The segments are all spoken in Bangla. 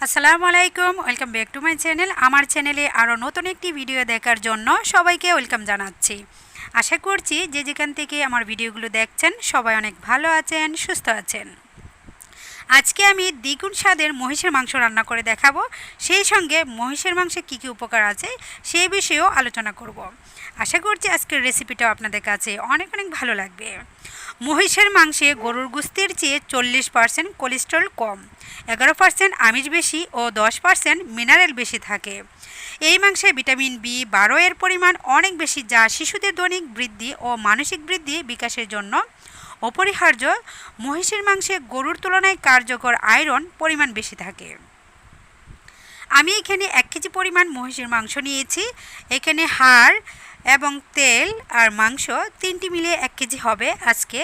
আসসালামু আলাইকুম, welcome back to my channel. আমার চ্যানেলে আরও নতুন একটি ভিডিও দেখার জন্য সবাইকে ওয়েলকাম জানাচ্ছি। আশা করছি যে যেখান থেকে আমার ভিডিওগুলো দেখছেন সবাই অনেক ভালো আছেন, সুস্থ আছেন। আজকে আমি দ্বিগুণ স্বাদের মহিষের মাংস রান্না করে দেখাবো। সেই সঙ্গে মহিষের মাংসে কী কী উপকার আছে সেই বিষয়েও আলোচনা করব। আশা করছি আজকের রেসিপিটাও আপনাদের কাছে অনেক অনেক ভালো লাগবে। মহিষের মাংসে গরুর গোস্তের চেয়ে 40% কোলেস্টেরল কম, 11% আমিষ বেশি ও 10% মিনারেল বেশি থাকে। এই মাংসে ভিটামিন বি12 এর পরিমাণ অনেক বেশি, যা শিশুদের দৈনিক বৃদ্ধি ও মানসিক বৃদ্ধি বিকাশের জন্য অপরিহার্য। মহিষের মাংসে গরুর তুলনায় কার্যকর আয়রন পরিমাণ বেশি থাকে। আমি এখানে 1 কেজি পরিমাণ মহিষের মাংস নিয়েছি। এখানে হাড় এবং তেল আর মাংস তিনটি মিলিয়ে 1 কেজি হবে। আজকে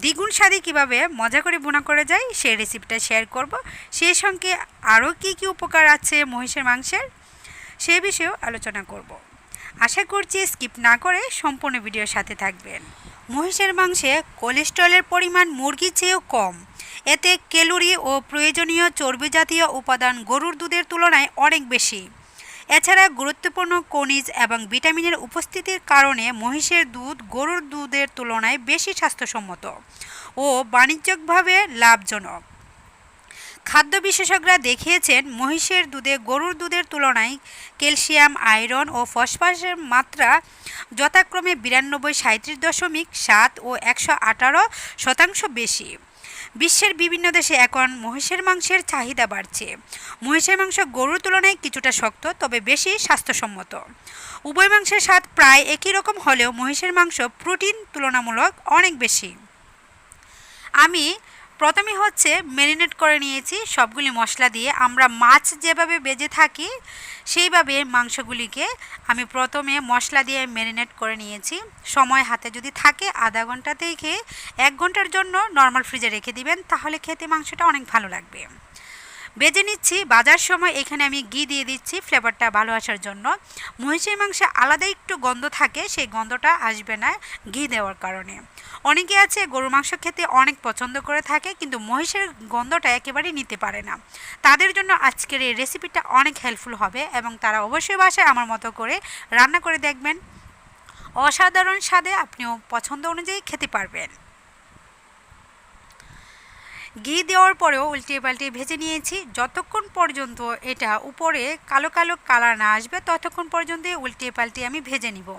দ্বিগুণ স্বাদে কীভাবে মজা করে ভুনা করে যায় সেই রেসিপিটা শেয়ার করব। সেই সঙ্গে আরও কী কী উপকার আছে মহিষের মাংসের সেই বিষয়েও আলোচনা করব। আশা করছি স্কিপ না করে সম্পূর্ণ ভিডিওর সাথে থাকবেন। মহিষের মাংসে কোলেস্টেরলের পরিমাণ মুরগির চেয়েও কম। এতে ক্যালোরি ও প্রয়োজনীয় চর্বি জাতীয় উপাদান গরুর দুধের তুলনায় অনেক বেশি। এছাড়া গুরুত্বপূর্ণ খনিজ এবং ভিটামিনের উপস্থিতির কারণে মহিষের দুধ গরুর দুধের তুলনায় বেশি স্বাস্থ্যসম্মত ও বাণিজ্যিকভাবে লাভজনক। খাদ্য বিশেষজ্ঞরা দেখিয়েছেন মহিষের দুধে গরুর দুধের তুলনায় ক্যালসিয়াম, আয়রন ও ফসফরাসের মাত্রা যথাক্রমে 92, 37.7 ও 118% বেশি। বিশ্বের বিভিন্ন দেশে এখন মহিষের মাংসের চাহিদা বাড়ছে। মহিষের মাংস গরুর তুলনায় কিছুটা শক্ত, তবে বেশি স্বাস্থ্যসম্মত। উভয় মাংসের স্বাদ প্রায় একই রকম হলেও মহিষের মাংস প্রোটিন তুলনামূলক অনেক বেশি। আমি প্রথমে ম্যারিনেট করে নিয়েছি সবগুলি মশলা দিয়ে। আমরা মাছ যেভাবে ভেজে থাকি সেইভাবে মাংসগুলিকে আমি প্রথমে মশলা দিয়ে ম্যারিনেট করে নিয়েছি। সময় হাতে যদি থাকে আধা ঘন্টা থেকে 1 ঘন্টার জন্য নর্মাল ফ্রিজে রেখে দিবেন, তাহলে খেতে মাংসটা অনেক ভালো লাগবে। ভেজে নিচ্ছি। বাজার সময় এখানে আমি ঘি দিয়ে দিচ্ছি ফ্লেভারটা ভালো আসার জন্য। মহিষের মাংসে আলাদা একটু গন্ধ থাকে, সেই গন্ধটা আসবে না ঘি দেওয়ার কারণে। অনেকে আছে গরুর মাংস খেতে অনেক পছন্দ করে থাকে, কিন্তু মহিষের গন্ধটা একেবারেই নিতে পারে না। তাদের জন্য আজকের এই রেসিপিটা অনেক হেল্পফুল হবে এবং তারা অবশ্যই বাসায় আমার মতো করে রান্না করে দেখবেন। অসাধারণ স্বাদে আপনিও পছন্দ অনুযায়ী খেতে পারবেন। ঘি দেওয়ার পরেও উল্টিয়ে পাল্টিয়ে ভেজে নিয়েছি। যতক্ষণ পর্যন্ত এটা উপরে কালো কালো কালার না আসবে ততক্ষণ পর্যন্ত উল্টিয়ে পাল্টিয়ে আমি ভেজে নিব।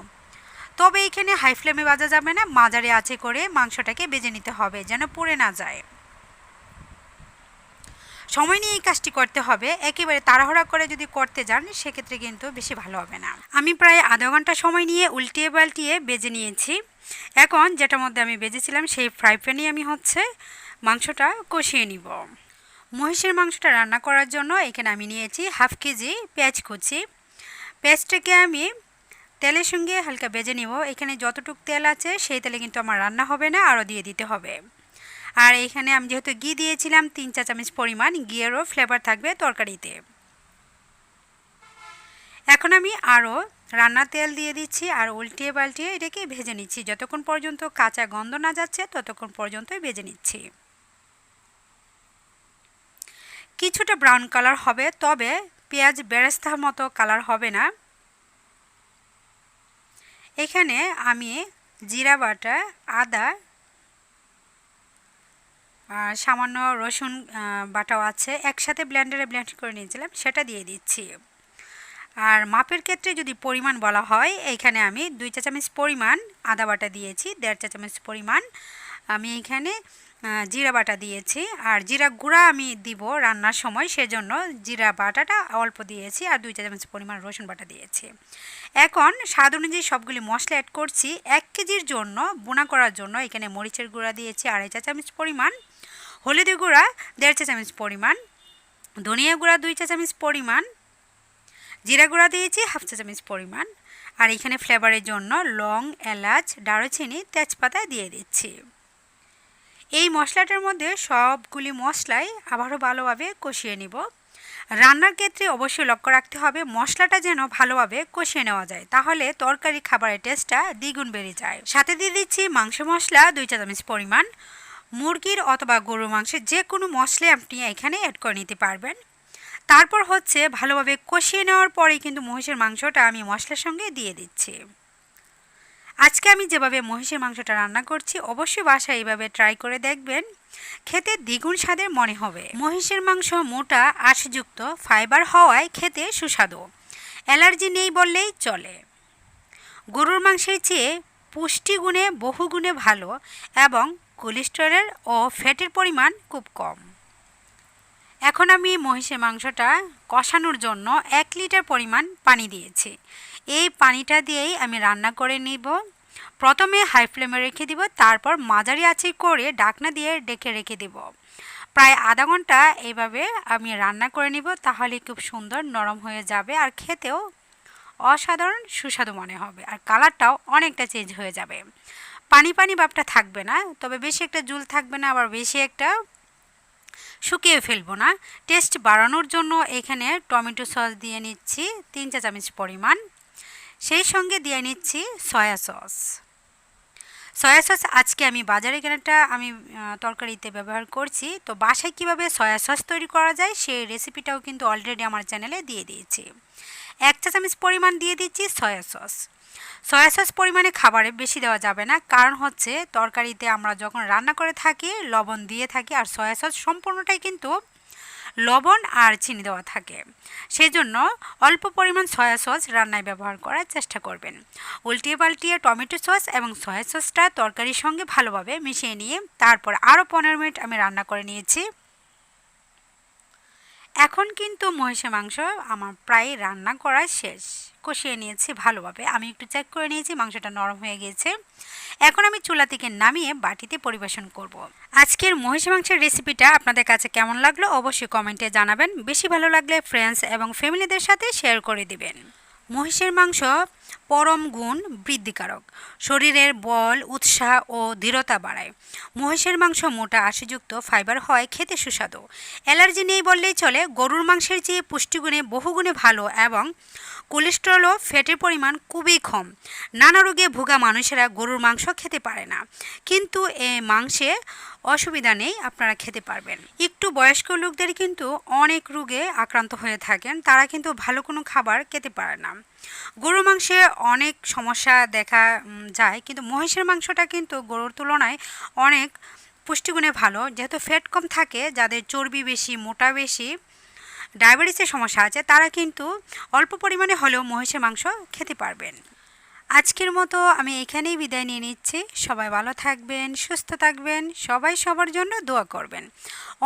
তবে এখানে হাই ফ্লেমে ভাজা যাবে না, মাঝারি আঁচে করে মাংসটাকে ভেজে নিতে হবে যেন পুড়ে না যায়। সময় নিয়ে এই কাজটি করতে হবে। একেবারে তাড়াহুড়া করে যদি করতে যান সেক্ষেত্রে কিন্তু বেশি ভালো হবে না। আমি প্রায় আধা ঘন্টা সময় নিয়ে উল্টিয়ে পাল্টিয়ে ভেজে নিয়েছি। এখন যেটার মধ্যে আমি ভেজেছিলাম সেই ফ্রাই প্যানে আমি মাংসটা কষিয়ে নিব। মহিষের মাংসটা রান্না করার জন্য এখানে আমি নিয়েছি 1/2 কেজি পেঁয়াজ কুচি। পেঁয়াজটাকে আমি তেলের সঙ্গে হালকা ভেজে নিব। এখানে যতটুকু তেল আছে সেই তেলে কিন্তু আমার রান্না হবে না, আরও দিয়ে দিতে হবে। আর এখানে আমি যেহেতু ঘি দিয়েছিলাম 3 চা চামচ পরিমাণ, ঘিয়েরও ফ্লেভার থাকবে তরকারিতে। এখন আমি আরও রান্নার তেল দিয়ে দিচ্ছি আর উল্টিয়ে পাল্টিয়ে এটাকে ভেজে নিচ্ছি। যতক্ষণ পর্যন্ত কাঁচা গন্ধ না যাচ্ছে ততক্ষণ পর্যন্তই ভেজে নিচ্ছি। কিছুটা ব্রাউন কালার হবে, তবে পেঁয়াজ বেরেস্তার মতো কালার হবে না। এখানে আমি জিরা বাটা, আদা আর সামান্য রসুন বাটাও আছে, একসাথে ব্লেন্ডারে ব্লেন্ড করে নিয়েছিলাম, সেটা দিয়ে দিচ্ছি। আর মাপের ক্ষেত্রে যদি পরিমাণ বলা হয়, এখানে আমি 2 চা চামচ পরিমাণ আদা বাটা দিয়েছি, 1.5 চা চামচ পরিমাণ আমি এখানে জিরা বাটা দিয়েছি। আর জিরা গুঁড়া আমি দিব রান্নার সময়, সেজন্য জিরা বাটাটা অল্প দিয়েছি। আর 2 চা চামচ পরিমাণ রসুন বাটা দিয়েছি। এখন স্বাদ অনুযায়ী সবগুলি মশলা অ্যাড করছি। 1 কেজির জন্য ভুনা করার জন্য এখানে মরিচের গুঁড়া দিয়েছি 2.5 চা চামচ পরিমাণ, হলুদের গুঁড়া 1.5 চা চামচ পরিমাণ, ধনিয়া গুঁড়া 2 চা চামচ পরিমাণ, জিরা গুঁড়া দিয়েছি 1/2 চা চামচ পরিমাণ। আর এখানে ফ্লেভারের জন্য লং, এলাচ, দারুচিনি, তেজপাতা দিয়ে দিচ্ছি। এই মশলাটার মধ্যে সবগুলি মশলাই আবারও ভালোভাবে কষিয়ে নিব। রান্নার ক্ষেত্রে অবশ্যই লক্ষ্য রাখতে হবে মশলাটা যেন ভালোভাবে কষিয়ে নেওয়া যায়, তাহলে তরকারি খাবারের টেস্টটা দ্বিগুণ বেড়ে যায়। সাথে দিয়ে দিচ্ছি মাংস মশলা 2 চা চামচ পরিমাণ। মুরগির অথবা গরুর মাংসের যে কোনো মশলা আপনি এখানে অ্যাড করে নিতে পারবেন। তারপর হচ্ছে ভালোভাবে কষিয়ে নেওয়ার পরেই কিন্তু মহিষের মাংসটা আমি মশলার সঙ্গে দিয়ে দিচ্ছি। আজকে আমি যেভাবে মহিষের মাংসটা রান্না করছি অবশ্যই বাসায় এইভাবে ট্রাই করে দেখবেন, খেতে দ্বিগুণ স্বাদের মনে হবে। মহিষের মাংস মোটা আঁশযুক্ত ফাইবার হওয়ায় খেতে সুস্বাদু, অ্যালার্জি নেই বললেই চলে। গরুর মাংসের চেয়ে পুষ্টিগুণে বহুগুণে ভালো এবং কোলেস্টেরল ও ফ্যাটের পরিমাণ খুব কম। এখন আমি মহিষের মাংসটা কষানোর জন্য 1 লিটার পরিমাণ পানি দিয়েছি। এই পানিটা দিয়েই আমি রান্না করে নিব। প্রথমে হাই ফ্লেমে রেখে দিব, তারপর মাঝারি আঁচে করে ঢাকনা দিয়ে ঢেকে রেখে দেব। প্রায় আধা ঘন্টা এইভাবে আমি রান্না করে নিব, তাহলে খুব সুন্দর নরম হয়ে যাবে আর খেতেও অসাধারণ সুস্বাদু মনে হবে আর কালারটাও অনেকটা চেঞ্জ হয়ে যাবে। পানি পানি ভাবটা থাকবে না, তবে বেশি একটা ঝোল থাকবে না, আবার বেশি একটা শুকিয়ে ফেলবো না। টেস্ট বাড়ানোর জন্য এখানে টমেটো সস দিয়ে নিচ্ছি 3 চা চামচ পরিমাণ, সেই সঙ্গে দিয়ে নিচ্ছি সয়া সস। সয়া সস আজকে আমি বাজারে কেনাটা আমি তরকারিতে ব্যবহার করছি, তো বাসায় কিভাবে সয়া সস তৈরি করা যায় সেই রেসিপিটাও কিন্তু অলরেডি আমার চ্যানেলে দিয়ে দিয়েছি। 1 চা চামচ পরিমাণ দিয়ে দিচ্ছি সয়া সস। সয়া সস পরিমাণে খাবারে বেশি দেওয়া যাবে না, কারণ হচ্ছে তরকারিতে আমরা যখন রান্না করে থাকি লবণ দিয়ে থাকি, আর সয়া সস সম্পূর্ণটাই কিন্তু লবণ আর চিনি দেওয়া থাকে। সেই জন্য অল্প পরিমাণ সয়া সস রান্নায় ব্যবহার করার চেষ্টা করবেন। উল্টিয়ে পাল্টিয়ে টমেটো সস এবং সয়া সসটা তরকারির সঙ্গে ভালোভাবে মিশিয়ে নিয়ে তারপর আরও 15 মিনিট আমি রান্না করে নিয়েছি। এখন কিন্তু মহিষের মাংস আমার প্রায় রান্না করা শেষ। কষিয়ে নিয়েছি ভালোভাবে, আমি একটু চেক করে নিয়েছি মাংসটা নরম হয়ে গিয়েছে। এখন আমি চুলা থেকে নামিয়ে বাটিতে পরিবেশন করব। আজকের মহিষের মাংসের রেসিপিটা আপনাদের কাছে কেমন লাগলো অবশ্যই কমেন্টে জানাবেন। বেশি ভালো লাগলে ফ্রেন্ডস এবং ফ্যামিলিদের সাথে শেয়ার করে দিবেন। মহিষের মাংস পরম গুণ বৃদ্ধিকারক, শরীরের বল উৎসাহ ও দৃঢ়তা বাড়ায়। মহিষের মাংস মোটা আঁশযুক্ত ফাইবার হয় খেতে সুস্বাদু, অ্যালার্জি নেই বললেই চলে। গরুর মাংসের চেয়ে পুষ্টিগুণে বহুগুণে ভালো এবং কোলেস্টেরল ও ফ্যাটের পরিমাণ খুবই কম। নানা রোগে ভোগা মানুষেরা গরুর মাংস খেতে পারে না, কিন্তু এই মাংসে অসুবিধা নেই, আপনারা খেতে পারবেন। একটু বয়স্ক লোকদের কিন্তু অনেক রোগে আক্রান্ত হয়ে থাকেন, তারা কিন্তু ভালো কোনো খাবার খেতে পারে না। গরুর মাংসে অনেক সমস্যা দেখা যায়, কিন্তু মহিষের মাংসটা কিন্তু গরুর তুলনায় অনেক পুষ্টিগুণে ভালো, যেহেতু ফ্যাট কম থাকে। যাদের চর্বি বেশি, মোটা বেশি, ডায়াবেটিসের সমস্যা আছে, তারা কিন্তু অল্প পরিমাণে হলেও মহিষের মাংস খেতে পারবেন। আজকের মতো আমি এখানেই বিদায় নিয়ে নিচ্ছি। সবাই ভালো থাকবেন, সুস্থ থাকবেন, সবাই সবার জন্য দোয়া করবেন।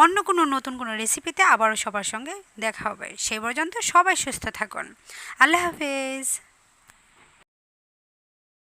অন্য কোনো নতুন কোনো রেসিপিতে আবারও সবার সঙ্গে দেখা হবে। সেই পর্যন্ত সবাই সুস্থ থাকুন। আল্লাহ হাফেজ।